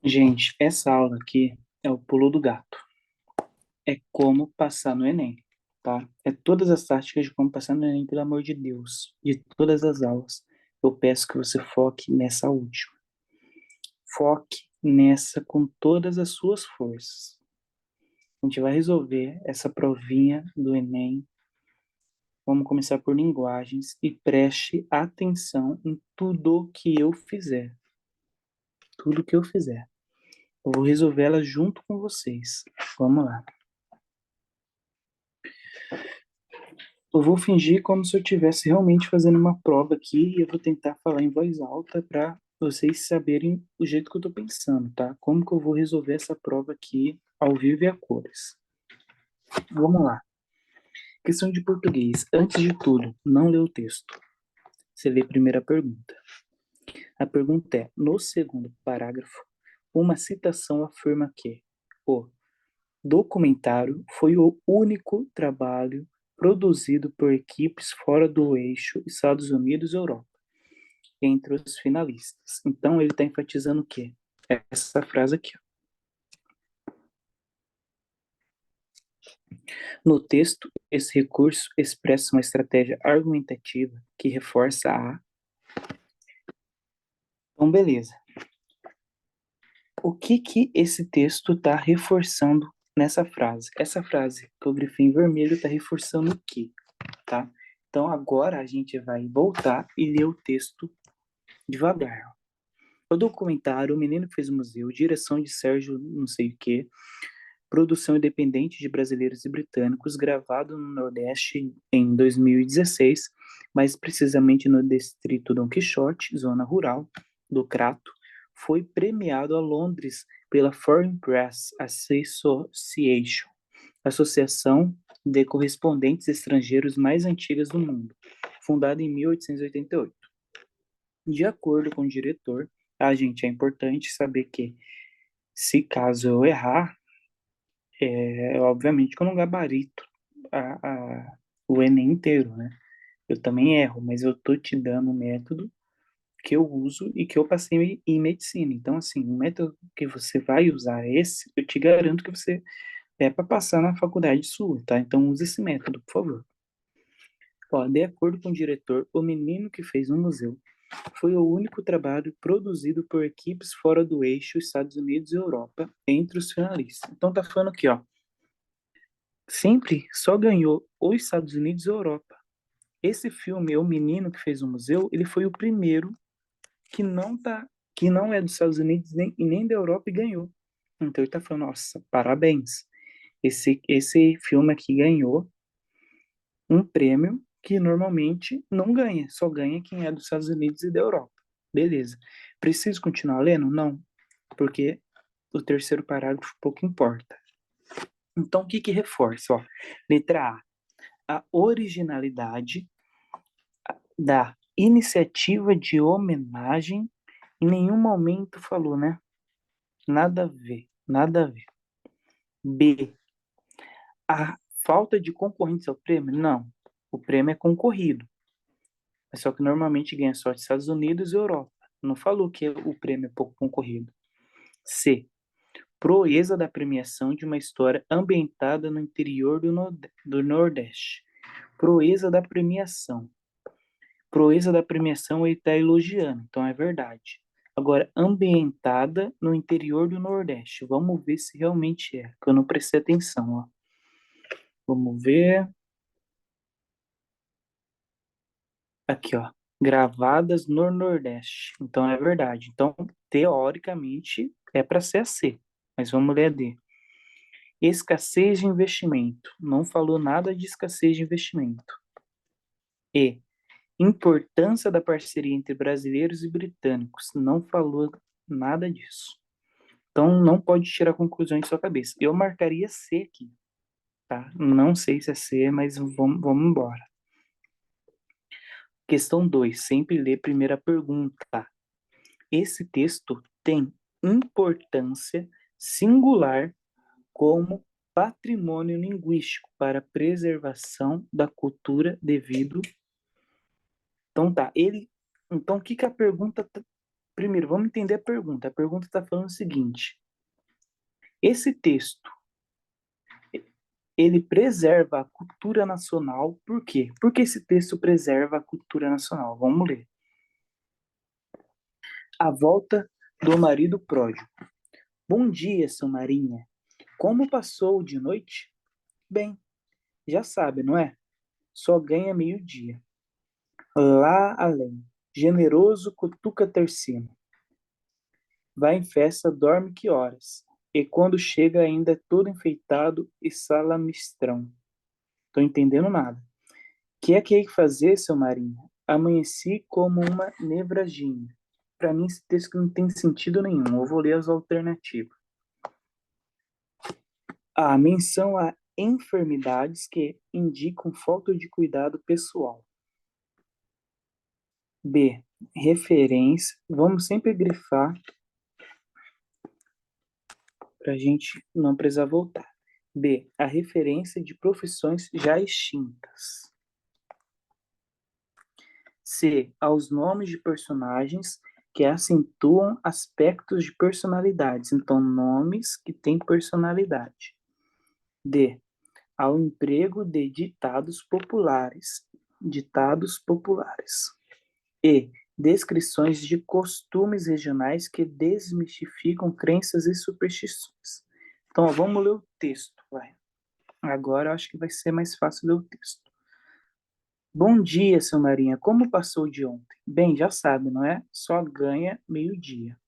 Gente, essa aula aqui é o pulo do gato. É como passar no Enem, tá? É todas as táticas de como passar no Enem, pelo amor de Deus. De todas as aulas, eu peço que você foque nessa última. Foque nessa com todas as suas forças. A gente vai resolver essa provinha do Enem. Vamos começar por linguagens e preste atenção em tudo que eu fizer. Tudo que eu fizer. Eu vou resolver ela junto com vocês. Vamos lá. Eu vou fingir como se eu estivesse realmente fazendo uma prova aqui e eu vou tentar falar em voz alta para vocês saberem o jeito que eu tô pensando, tá? Como que eu vou resolver essa prova aqui ao vivo e a cores. Vamos lá. Questão de português. Antes de tudo, não lê o texto. Você lê a primeira pergunta. A pergunta é: no segundo parágrafo, uma citação afirma que o documentário foi o único trabalho produzido por equipes fora do eixo Estados Unidos e Europa, entre os finalistas. Então, ele está enfatizando o quê? Essa frase aqui. Ó. No texto, esse recurso expressa uma estratégia argumentativa que reforça a... Então, beleza. O que que esse texto está reforçando nessa frase? Essa frase que eu grifei em vermelho está reforçando o quê? Tá? Então, agora a gente vai voltar e ler o texto devagar. O documentário O Menino que Fez o Museu, direção de Sérgio não sei o quê, produção independente de brasileiros e britânicos, gravado no Nordeste em 2016, mais precisamente no distrito Dom Quixote, zona rural do Crato, foi premiado a Londres pela Foreign Press Association, associação de correspondentes estrangeiros mais antigas do mundo, fundada em 1888. De acordo com o diretor, gente, é importante saber que, se caso eu errar, obviamente que eu não gabarito o Enem inteiro, né? Eu também erro, mas eu tô te dando um método que eu uso e que eu passei em medicina. Então, assim, o método que você vai usar é esse, eu te garanto que você é para passar na faculdade sua, tá? Então, use esse método, por favor. Ó, de acordo com o diretor, O Menino que Fez um Museu foi o único trabalho produzido por equipes fora do eixo Estados Unidos e Europa entre os finalistas. Então tá falando aqui, ó, sempre só ganhou os Estados Unidos e Europa. Esse filme, O Menino que Fez o Museu, ele foi o primeiro que não é dos Estados Unidos e nem da Europa e ganhou. Então ele tá falando, nossa, parabéns. Esse filme aqui ganhou um prêmio que normalmente não ganha, só ganha quem é dos Estados Unidos e da Europa. Beleza. Preciso continuar lendo? Não, porque o terceiro parágrafo pouco importa. Então, o que que reforça? Ó, letra A originalidade da iniciativa de homenagem. Em nenhum momento falou, né? Nada a ver, nada a ver. B, a falta de concorrência ao prêmio? Não, o prêmio é concorrido. Só que normalmente ganha só os Estados Unidos e Europa. Não falou que o prêmio é pouco concorrido. C, proeza da premiação de uma história ambientada no interior do Nordeste. Proeza da premiação. Proeza da premiação ele está elogiando, então é verdade. Agora, ambientada no interior do Nordeste. Vamos ver se realmente é, que eu não prestei atenção, ó. Vamos ver. Aqui, ó. Gravadas no Nordeste. Então é verdade. Então, teoricamente, é para ser a C. Mas vamos ler a D. Escassez de investimento. Não falou nada de escassez de investimento. E. Importância da parceria entre brasileiros e britânicos. Não falou nada disso. Então, não pode tirar conclusões de sua cabeça. Eu marcaria C aqui, tá? Não sei se é C, mas vamos embora. Questão 2. Sempre lê primeira pergunta. Esse texto tem importância singular como patrimônio linguístico para a preservação da cultura devido. Então tá, ele. Então o que que a pergunta Primeiro, vamos entender a pergunta. A pergunta está falando o seguinte: esse texto, ele preserva a cultura nacional. Por quê? Porque esse texto preserva a cultura nacional. Vamos ler. A volta do marido pródigo. Bom dia, seu Marinha. Como passou de noite? Bem, já sabe, não é? Só ganha meio-dia. Lá além, generoso cutuca tercino. Vai em festa, dorme que horas? E quando chega ainda é todo enfeitado e salamistrão. Tô entendendo nada. Que é que hei que fazer, seu Marinho? Amanheci como uma nevraginha. Para mim, esse texto não tem sentido nenhum. Eu vou ler as alternativas. A. Menção a enfermidades que indicam falta de cuidado pessoal. B. Referência. Vamos sempre grifar para a gente não precisar voltar. B. A referência de profissões já extintas. C. Aos nomes de personagens que acentuam aspectos de personalidades. Então, nomes que têm personalidade. D. Ao emprego de ditados populares. Ditados populares. E. Descrições de costumes regionais que desmistificam crenças e superstições. Então, ó, vamos ler o texto, vai. Agora eu acho que vai ser mais fácil ler o texto. Bom dia, seu Marinha. Como passou de ontem? Bem, já sabe, não é? Só ganha meio-dia.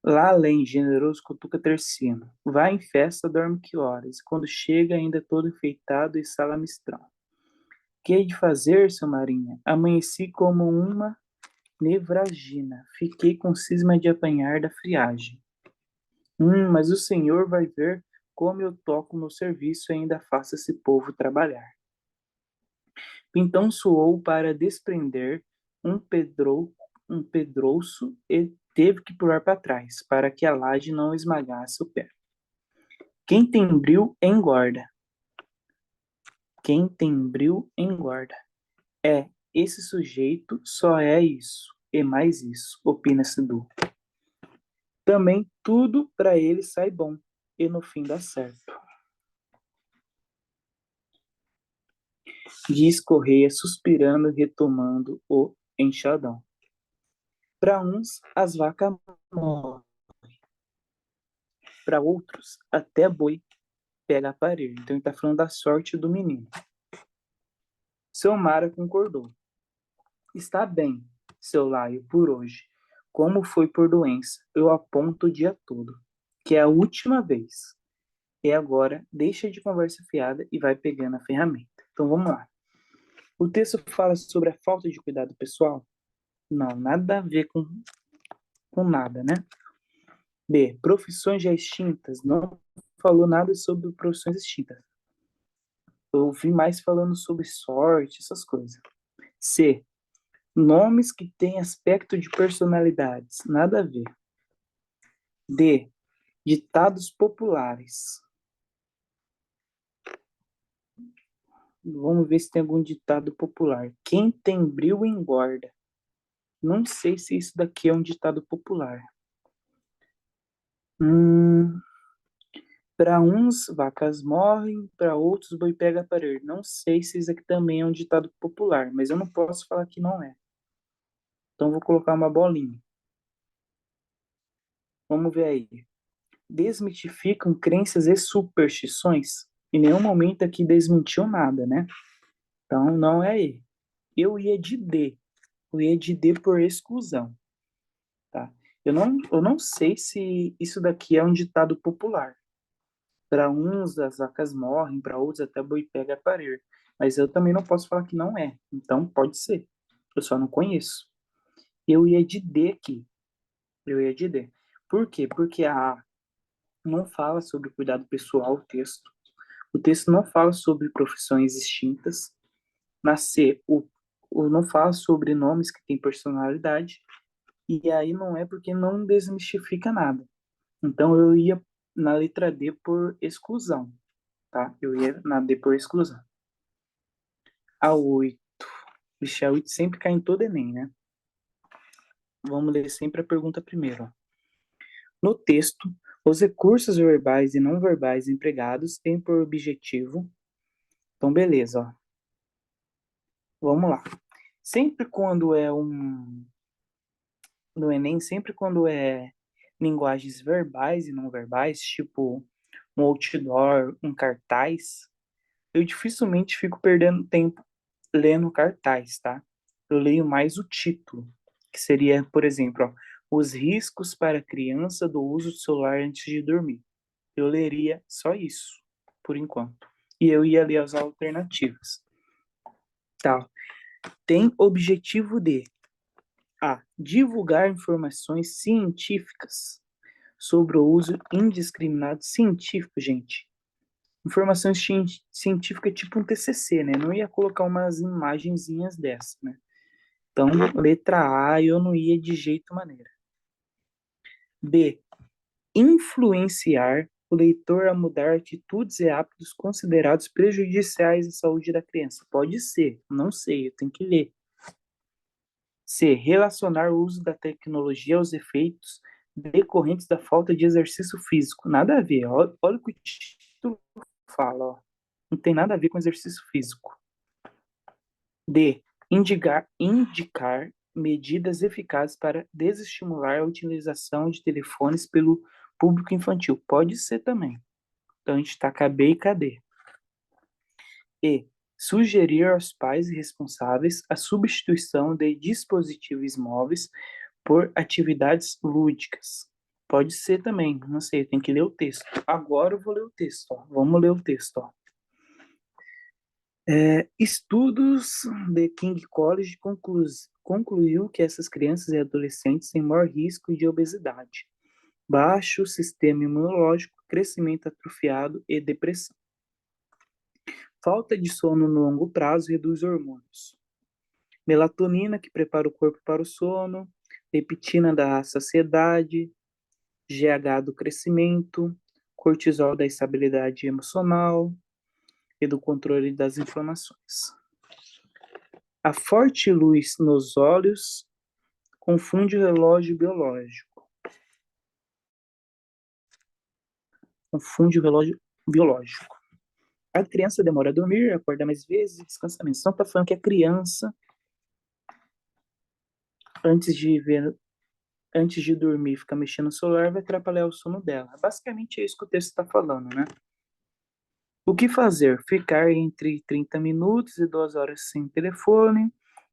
Lá além, generoso cutuca tercino. Vai em festa, dorme que horas? Quando chega, ainda é todo enfeitado e salamistrão. Que hei de fazer, seu Marinha? Amanheci como uma nevragina. Fiquei com cisma de apanhar da friagem. Mas o senhor vai ver como eu toco no serviço e ainda faço esse povo trabalhar. Então suou para desprender um um pedrouço e teve que pular para trás, para que a laje não esmagasse o pé. Quem tem bril engorda. Quem tem bril engorda. É, esse sujeito só é isso, e mais isso, opina Sidu. Também tudo para ele sai bom, e no fim dá certo. Diz Correia, suspirando e retomando o enxadão. Para uns, as vacas morrem. Para outros, até boi pega a parede. Então ele está falando da sorte do menino. Seu Mara concordou. Está bem, seu Laio, por hoje. Como foi por doença, eu aponto o dia todo. Que é a última vez. E agora, deixa de conversa fiada e vai pegando a ferramenta. Então vamos lá. O texto fala sobre a falta de cuidado pessoal? Não, nada a ver com nada, né? B. Profissões já extintas. Não falou nada sobre profissões extintas. Eu ouvi mais falando sobre sorte, essas coisas. C. Nomes que têm aspecto de personalidades. Nada a ver. D. Ditados populares. Vamos ver se tem algum ditado popular. Quem tem bril engorda. Não sei se isso daqui é um ditado popular. Para uns, vacas morrem, para outros, boi pega parir. Não sei se isso aqui também é um ditado popular, mas eu não posso falar que não é. Então, vou colocar uma bolinha. Vamos ver aí. Desmitificam crenças e superstições. Em nenhum momento aqui desmentiu nada, né? Então, não é E. Eu ia de D. Eu ia de D por exclusão, tá? Eu não sei se isso daqui é um ditado popular. Para uns, as vacas morrem, para outros, até boi pega a parir. Mas eu também não posso falar que não é. Então, pode ser. Eu só não conheço. Eu ia de D aqui. Eu ia de D. Por quê? Porque a A não fala sobre cuidado pessoal, o texto. O texto não fala sobre profissões extintas. Na C, o não fala sobre nomes que têm personalidade. E aí não é porque não desmistifica nada. Então, eu ia na letra D por exclusão, tá? Eu ia na D por exclusão. A 8. Vixe, a 8 sempre cai em todo Enem, né? Vamos ler sempre a pergunta primeiro. Ó. No texto, os recursos verbais e não verbais empregados têm por objetivo. Então, beleza, ó. Vamos lá. Sempre quando é no Enem, sempre quando é linguagens verbais e não verbais, tipo um outdoor, um cartaz, eu dificilmente fico perdendo tempo lendo cartaz, tá? Eu leio mais o título, que seria, por exemplo, ó, os riscos para a criança do uso do celular antes de dormir. Eu leria só isso, por enquanto. E eu ia ler as alternativas. Tá. Tem objetivo de A. Divulgar informações científicas sobre o uso indiscriminado científico, gente. Informações científicas tipo um TCC, né? Não ia colocar umas imagenzinhas dessa, né? Então, letra A, eu não ia de jeito maneira. B. Influenciar o leitor a mudar atitudes e hábitos considerados prejudiciais à saúde da criança. Pode ser, não sei, eu tenho que ler. C. Relacionar o uso da tecnologia aos efeitos decorrentes da falta de exercício físico. Nada a ver. Olha, olha o que o título fala. Ó. Não tem nada a ver com exercício físico. D. Indicar medidas eficazes para desestimular a utilização de telefones pelo público infantil. Pode ser também. Então, a gente está com a B e com a D. E. Sugerir aos pais e responsáveis a substituição de dispositivos móveis por atividades lúdicas. Pode ser também, não sei, tem que ler o texto. Agora eu vou ler o texto, ó. Vamos ler o texto, ó. Estudos de King College concluiu que essas crianças e adolescentes têm maior risco de obesidade, baixo sistema imunológico, crescimento atrofiado e depressão. Falta de sono no longo prazo reduz hormônios. Melatonina, que prepara o corpo para o sono, leptina da saciedade, GH do crescimento, cortisol da estabilidade emocional e do controle das inflamações. A forte luz nos olhos confunde o relógio biológico. Confunde o relógio biológico. A criança demora a dormir, acorda mais vezes e descansa menos. Então, tá falando que a criança, antes de ver, antes de dormir, ficar mexendo no celular, vai atrapalhar o sono dela. Basicamente é isso que o texto está falando, né? O que fazer? Ficar entre 30 minutos e 2 horas sem telefone,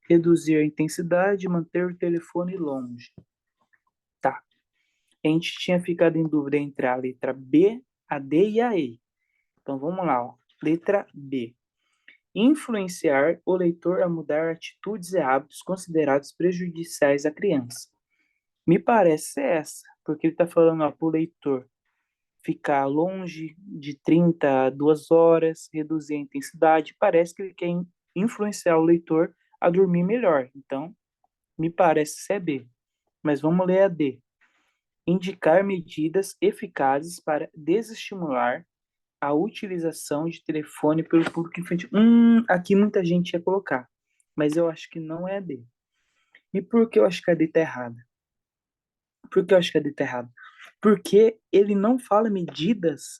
reduzir a intensidade, manter o telefone longe. Tá. A gente tinha ficado em dúvida entre a letra B, a D e a E. Então vamos lá, ó. Letra B. Influenciar o leitor a mudar atitudes e hábitos considerados prejudiciais à criança. Me parece ser essa, porque ele está falando para o leitor ficar longe de 30 a 2 horas, reduzir a intensidade. Parece que ele quer influenciar o leitor a dormir melhor. Então, me parece ser B. Mas vamos ler a D. Indicar medidas eficazes para desestimular a utilização de telefone pelo público infantil. Aqui muita gente ia colocar, mas eu acho que não é a D. E por que eu acho que a D está errada? Por que eu acho que a D está errada? Porque ele não fala medidas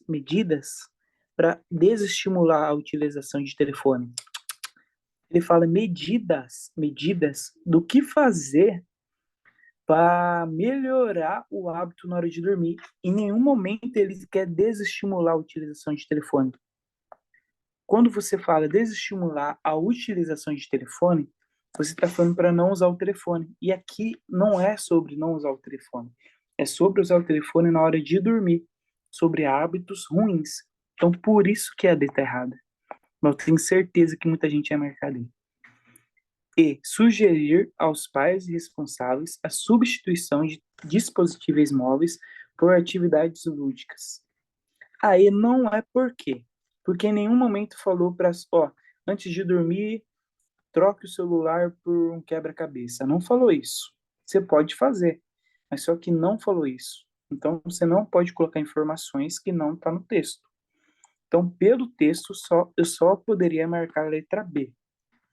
para desestimular a utilização de telefone. Ele fala medidas do que fazer para melhorar o hábito na hora de dormir. Em nenhum momento ele quer desestimular a utilização de telefone. Quando você fala desestimular a utilização de telefone, você está falando para não usar o telefone. E aqui não é sobre não usar o telefone. É sobre usar o telefone na hora de dormir. Sobre hábitos ruins. Então, por isso que a D está errada. Mas eu tenho certeza que muita gente é marcar ali. E sugerir aos pais responsáveis a substituição de dispositivos móveis por atividades lúdicas. Aí não é por quê? Porque em nenhum momento falou para, ó, antes de dormir, troque o celular por um quebra-cabeça. Não falou isso. Você pode fazer, mas só que não falou isso. Então você não pode colocar informações que não está no texto. Então, pelo texto, eu só poderia marcar a letra B,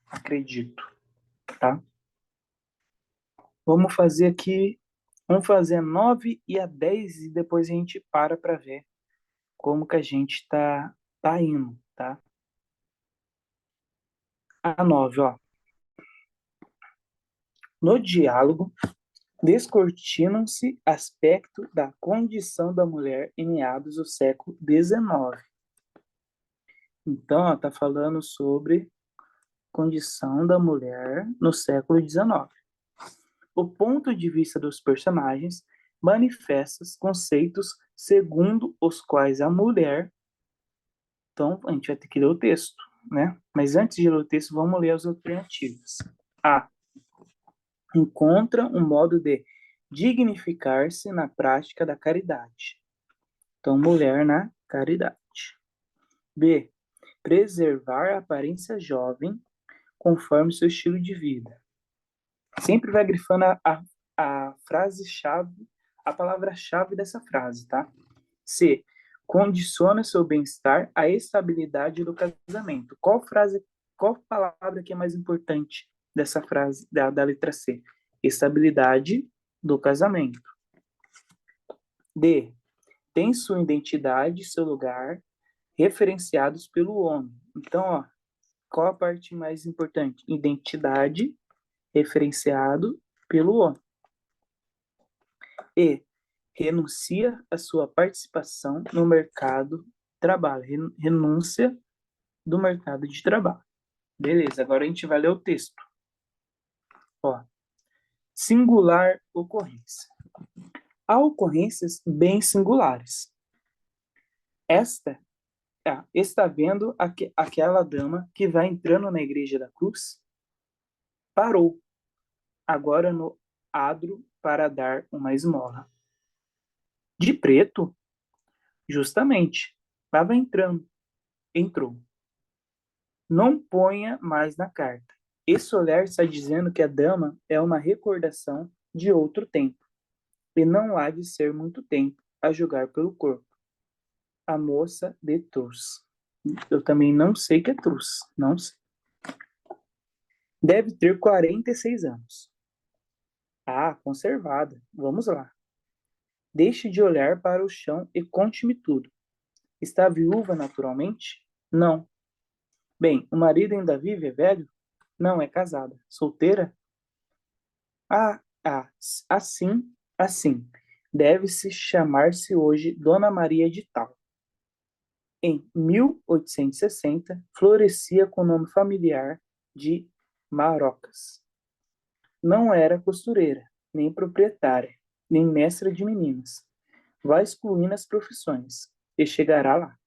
acredito, tá? Vamos fazer aqui, vamos fazer a 9 e a 10 e depois a gente para ver como que a gente tá indo, tá? A 9, ó. No diálogo, descortinam-se aspectos da condição da mulher em meados do século XIX. Então, ó, tá falando sobre condição da mulher no século XIX. O ponto de vista dos personagens manifesta conceitos segundo os quais a mulher. Então, a gente vai ter que ler o texto, né? Mas antes de ler o texto, vamos ler as alternativas. A. Encontra um modo de dignificar-se na prática da caridade. Então, mulher na caridade. B. Preservar a aparência jovem conforme seu estilo de vida. Sempre vai grifando a frase-chave, a palavra-chave dessa frase, tá? C. Condiciona seu bem-estar à estabilidade do casamento. Qual palavra que é mais importante dessa frase, da letra C? Estabilidade do casamento. D. Tem sua identidade e seu lugar referenciados pelo homem. Então, ó, qual a parte mais importante? Identidade referenciado pelo homem. E. Renuncia à sua participação no mercado de trabalho. Renúncia do mercado de trabalho. Beleza, agora a gente vai ler o texto. Ó, singular ocorrência. Há ocorrências bem singulares. Esta, está vendo aquela dama que vai entrando na igreja da cruz? Parou, agora no adro para dar uma esmola. De preto? Justamente. Estava entrou. Não ponha mais na carta. Esse olhar está dizendo que a dama é uma recordação de outro tempo, e não há de ser muito tempo, a julgar pelo corpo. A moça de Tours. Eu também não sei que é Tours, não sei. Deve ter 46 anos. Ah, conservada. Vamos lá. Deixe de olhar para o chão e conte-me tudo. Está viúva naturalmente? Não. Bem, o marido ainda vive, é velho? Não, é casada. Solteira? Assim, assim. Deve-se chamar-se hoje Dona Maria de Tal. Em 1860, florescia com o nome familiar de Marocas. Não era costureira, nem proprietária, nem mestra de meninas. Vai excluindo as profissões, e chegará lá.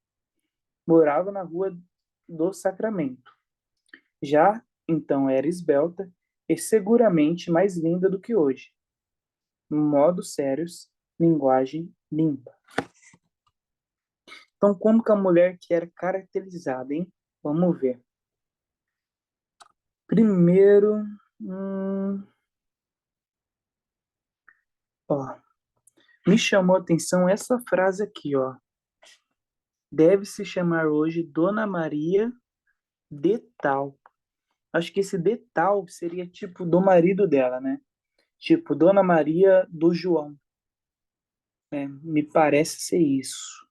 Morava na Rua do Sacramento. Já então era esbelta e seguramente mais linda do que hoje. Modos sérios, linguagem limpa. Então, como que a mulher que era caracterizada, hein? Vamos ver. Primeiro, ó, me chamou a atenção essa frase aqui, ó. Deve se chamar hoje Dona Maria de Tal. Acho que esse de Tal seria tipo do marido dela, né? Tipo, Dona Maria do João. É, me parece ser isso.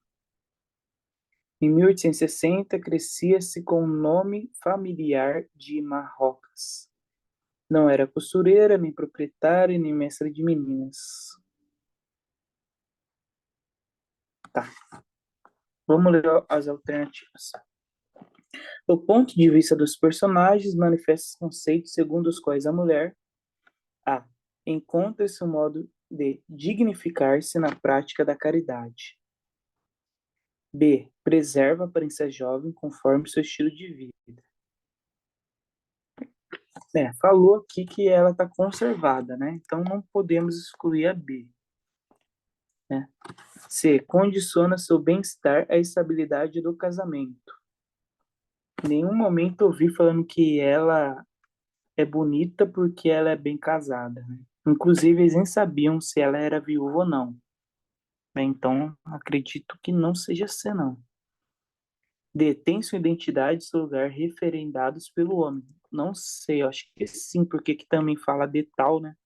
Em 1860, crescia-se com o nome familiar de Marrocas. Não era costureira, nem proprietária, nem mestra de meninas. Tá, vamos ler as alternativas. Do ponto de vista dos personagens, manifesta os conceitos segundo os quais a mulher a. Encontra-se um modo de dignificar-se na prática da caridade. B. Preserva a aparência jovem conforme seu estilo de vida. Falou aqui que ela está conservada, né? Então não podemos excluir a B. Né? C. Condiciona seu bem-estar à estabilidade do casamento. Em nenhum momento eu vi falando que ela é bonita porque ela é bem casada, né? Inclusive, eles nem sabiam se ela era viúva ou não. Né? Então, acredito que não seja C, não. D. Tem sua identidade e seu lugar referendados pelo homem. Não sei, eu acho que sim, porque aqui também fala de tal, né?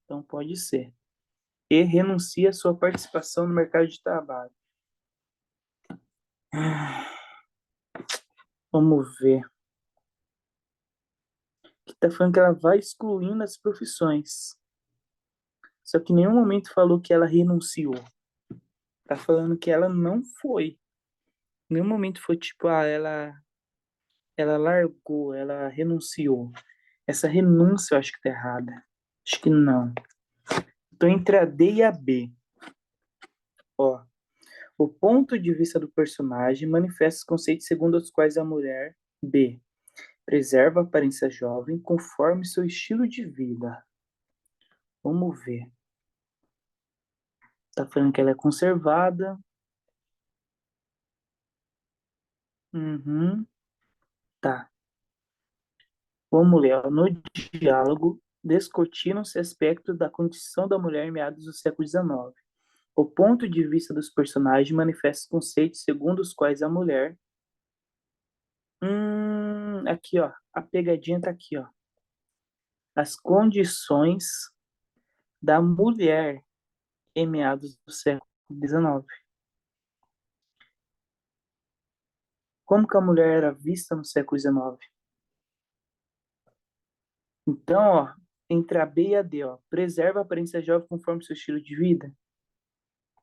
Então pode ser. E renuncia à sua participação no mercado de trabalho. Vamos ver. Que tá falando que ela vai excluindo as profissões. Só que em nenhum momento falou que ela renunciou. Tá falando que ela não foi. Em nenhum momento foi tipo, ela largou, ela renunciou. Essa renúncia eu acho que tá errada. Acho que não. Então, entre a D e a B. Ó, o ponto de vista do personagem manifesta os conceitos segundo os quais a mulher B preserva a aparência jovem conforme seu estilo de vida. Vamos ver. Tá falando que ela é conservada. Uhum, tá. Vamos ler. Ó. No diálogo, descortinam-se aspectos da condição da mulher em meados do século XIX. O ponto de vista dos personagens manifesta os conceitos segundo os quais a mulher. Aqui, ó. A pegadinha tá aqui, ó. As condições da mulher em meados do século XIX. Como que a mulher era vista no século XIX? Então, ó, entre a B e a D, ó, preserva a aparência jovem conforme seu estilo de vida,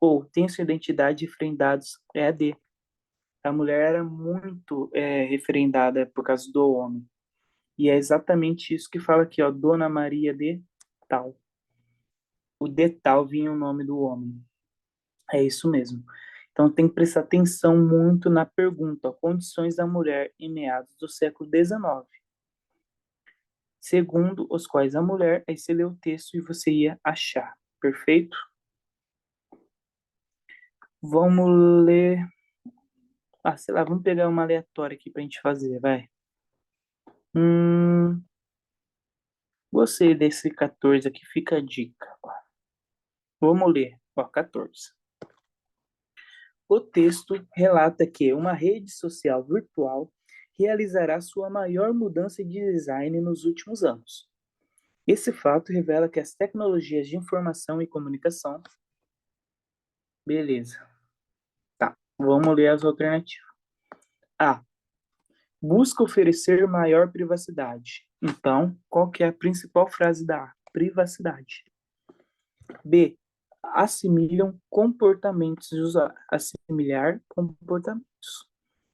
ou tem sua identidade referendados, é a D. A mulher era muito referendada por causa do homem. E é exatamente isso que fala aqui, ó, Dona Maria de Tal. O de Tal vinha o nome do homem. É isso mesmo. Então tem que prestar atenção muito na pergunta, ó, condições da mulher em meados do século XIX. Segundo os quais a mulher, aí você lê o texto e você ia achar. Perfeito? Vamos ler. Ah, sei lá, vamos pegar uma aleatória aqui pra gente fazer, vai. Hum, gostei desse 14 aqui, fica a dica. Vamos ler, ó, 14. O texto relata que uma rede social virtual realizará sua maior mudança de design nos últimos anos. Esse fato revela que as tecnologias de informação e comunicação. Beleza, tá. Vamos ler as alternativas. A. Busca oferecer maior privacidade. Então, qual que é a principal frase da A? Privacidade. B. Assimilam comportamentos de usuário. Assimilar comportamentos.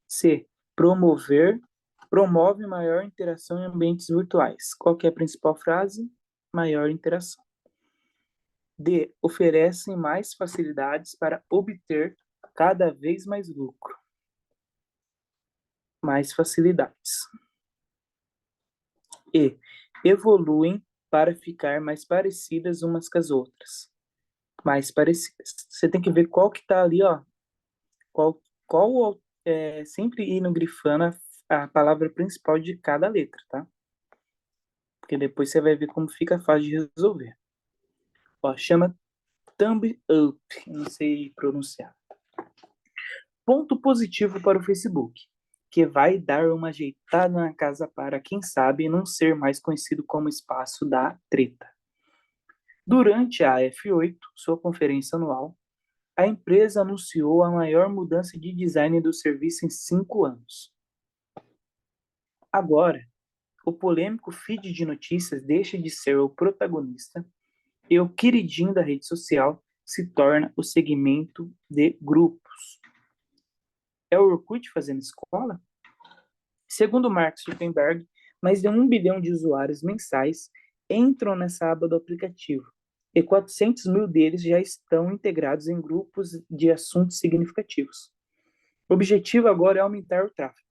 C. Promover. Promove maior interação em ambientes virtuais. Qual que é a principal frase? Maior interação. D. Oferecem mais facilidades para obter cada vez mais lucro. Mais facilidades. E. Evoluem para ficar mais parecidas umas com as outras. Mais parecidas. Você tem que ver qual que tá ali, ó. Sempre indo grifando a palavra principal de cada letra, tá? Porque depois você vai ver como fica fácil de resolver. Ó, chama Thumb Up, não sei pronunciar. Ponto positivo para o Facebook, que vai dar uma ajeitada na casa para, quem sabe, não ser mais conhecido como espaço da treta. Durante a F8, sua conferência anual, a empresa anunciou a maior mudança de design do serviço em 5 anos. Agora, o polêmico feed de notícias deixa de ser o protagonista e o queridinho da rede social se torna o segmento de grupos. É o Orkut fazendo escola? Segundo Mark Zuckerberg, mais de 1 bilhão de usuários mensais entram nessa aba do aplicativo e 400 mil deles já estão integrados em grupos de assuntos significativos. O objetivo agora é aumentar o tráfego,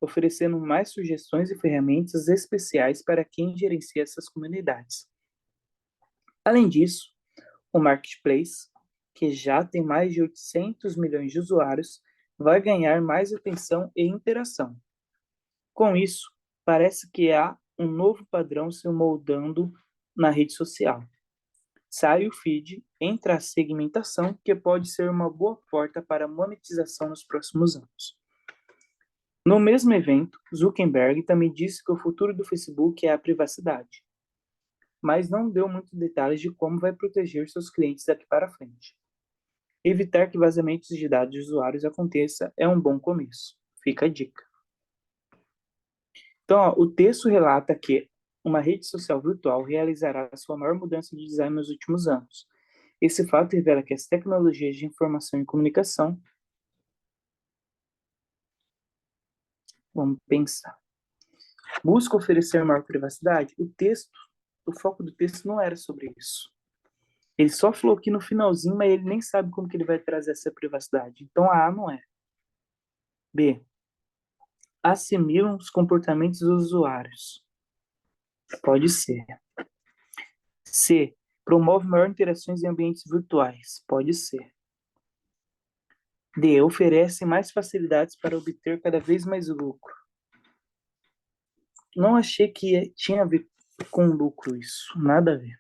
oferecendo mais sugestões e ferramentas especiais para quem gerencia essas comunidades. Além disso, o Marketplace, que já tem mais de 800 milhões de usuários, vai ganhar mais atenção e interação. Com isso, parece que há um novo padrão se moldando na rede social. Sai o feed, entra a segmentação, que pode ser uma boa porta para a monetização nos próximos anos. No mesmo evento, Zuckerberg também disse que o futuro do Facebook é a privacidade. mas não deu muitos detalhes de como vai proteger seus clientes daqui para frente. Evitar que vazamentos de dados de usuários aconteça é um bom começo. Fica a dica. Então, ó, o texto relata que uma rede social virtual realizará a sua maior mudança de design nos últimos anos. Esse fato revela que as tecnologias de informação e comunicação, vamos pensar, buscam oferecer maior privacidade. O foco do texto não era sobre isso. Ele só falou aqui no finalzinho, mas ele nem sabe como que ele vai trazer essa privacidade. Então, a não é. B, assimilam os comportamentos dos usuários. Pode ser. C, promove maior interações em ambientes virtuais. Pode ser. D, oferece mais facilidades para obter cada vez mais lucro. Não achei que tinha a ver com lucro isso. Nada a ver.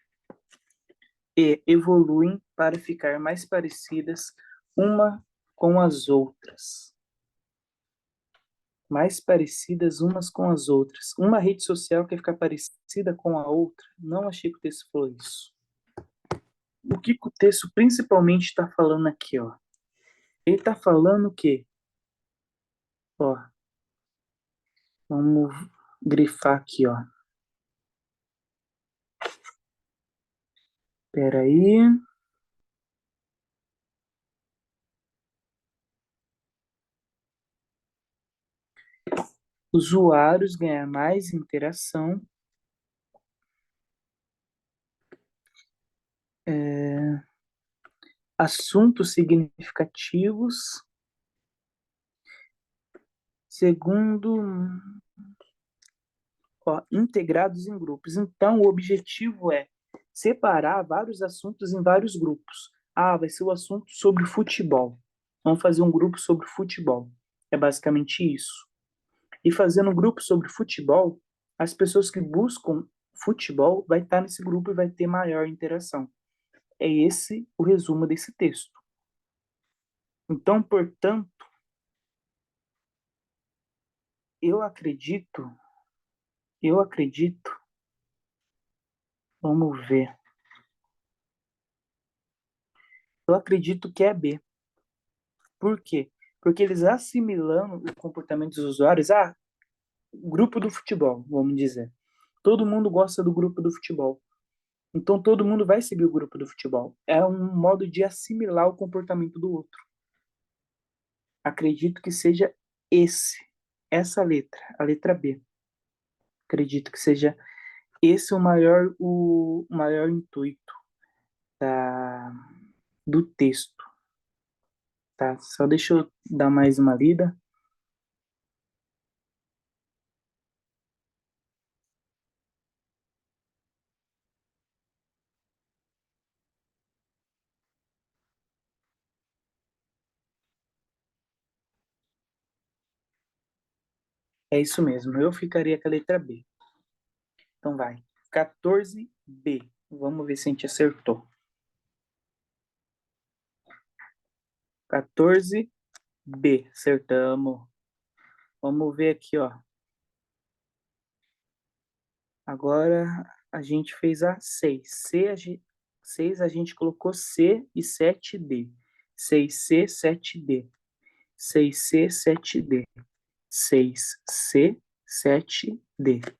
E, evoluem para ficar mais parecidas uma com as outras. Mais parecidas umas com as outras. Uma rede social quer ficar parecida com a outra. Não achei que o texto falou isso. O que o texto principalmente está falando aqui, ó? Ele está falando que, ó, vamos grifar aqui, ó. Espera aí. Usuários ganhar mais interação. Assuntos significativos. Segundo, ó, integrados em grupos. Então, o objetivo é separar vários assuntos em vários grupos. Ah, vai ser o assunto sobre futebol. Vamos fazer um grupo sobre futebol. É basicamente isso. E fazendo um grupo sobre futebol, as pessoas que buscam futebol vai estar nesse grupo e vai ter maior interação. É esse o resumo desse texto. Então, portanto, eu acredito, vamos ver. Eu acredito que é B. Por quê? Porque eles assimilando o comportamento dos usuários, grupo do futebol, vamos dizer. Todo mundo gosta do grupo do futebol. Então todo mundo vai seguir o grupo do futebol. É um modo de assimilar o comportamento do outro. Acredito que seja essa letra, a letra B. Acredito que seja esse o maior intuito da, do texto, tá? Só deixa eu dar mais uma lida. É isso mesmo, eu ficaria com a letra B. Então vai. 14B. Vamos ver se a gente acertou. 14B. Acertamos. Vamos ver aqui, ó. Agora a gente fez a 6. 6 a gente colocou C e 7D. 6C, 7D. 6C, 7D. 6C, 7D.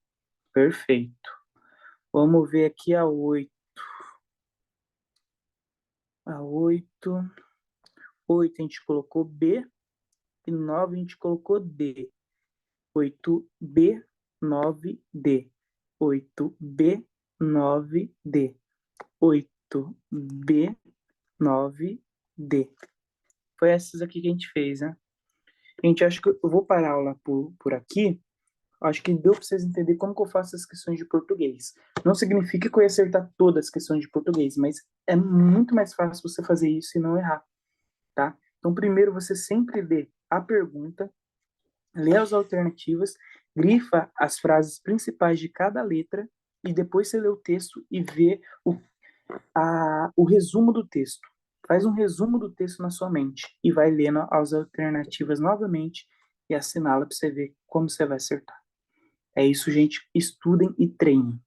Perfeito. Vamos ver aqui a 8. A 8. 8 a gente colocou B e 9 a gente colocou D. 8B, 9D. 8B, 9D. 8B, 9D. Foi essas aqui que a gente fez, né? Gente, acho que eu vou parar a aula por aqui. Acho que deu para vocês entenderem como que eu faço as questões de português. Não significa que eu ia acertar todas as questões de português, mas é muito mais fácil você fazer isso e não errar, tá? Então, primeiro você sempre lê a pergunta, lê as alternativas, grifa as frases principais de cada letra e depois você lê o texto e vê o resumo do texto. Faz um resumo do texto na sua mente e vai lendo as alternativas novamente e assinala para você ver como você vai acertar. É isso, gente. Estudem e treinem.